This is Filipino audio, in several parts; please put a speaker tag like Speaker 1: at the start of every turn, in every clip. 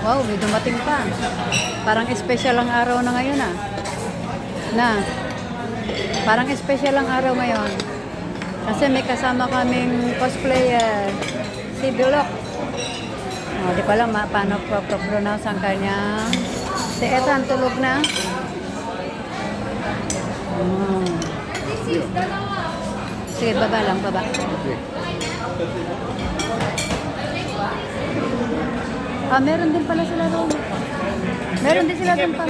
Speaker 1: Wow, may dumating pa. Parang espesyal ang araw na ngayon ah. Na, parang espesyal ang araw ngayon. Kasi may kasama kaming cosplayer. Si Bilok. Oh, di pa lang paano pronounce ang kanyang. Si Ethan tulog na. Oh. Sige, baba lang, baba. Ah, meron din pala sila doon. Meron din sila doon pa.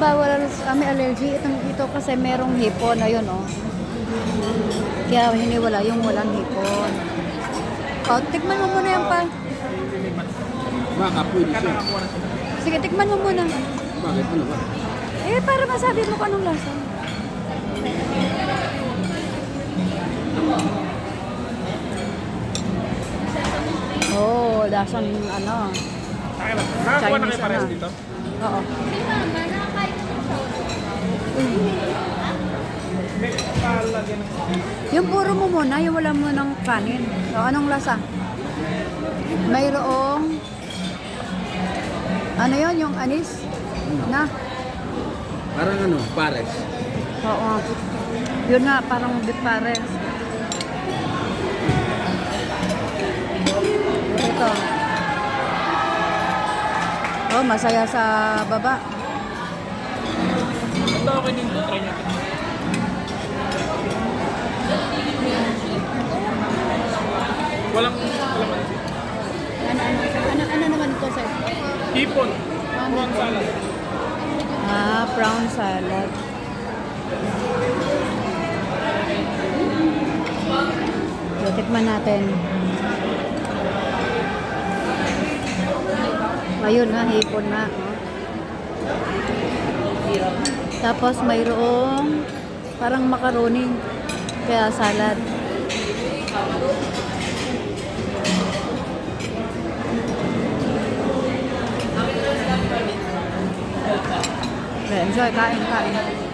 Speaker 1: Bawal kami allergy. Ito kasi merong hipon. Ayun, oh. Kaya hiniwala yung walang hipon. Oh, tikman mo muna yan pa.
Speaker 2: Baka pwede siya.
Speaker 1: Sige, tikman mo muna.
Speaker 2: Bakit? Ano ba?
Speaker 1: Para masabi mo kung anong lasa. Oh, lasang ano.
Speaker 3: Nakakuha na kayo
Speaker 1: Chinese
Speaker 3: parehas
Speaker 1: ano.
Speaker 3: dito?
Speaker 1: Oo.
Speaker 3: May palagyan ng...
Speaker 1: Yung puro mo muna, yung wala mo ng kanin. So, anong lasa? Mayroong ano yon yung anis? Na?
Speaker 2: Parang ano, pares.
Speaker 1: Oo. Yun nga, parang beef pares. Ito. Oh, masaya sa baba.
Speaker 3: Ito okay din to, try natin. Walang
Speaker 1: Ano naman ito, sir?
Speaker 3: hipon. Prawn salad.
Speaker 1: Prawn salad. Tikman natin. Ayun na, hipon na. Oh. Tapos mayroong parang macaroni. Kaya salad. Enjoy, kain.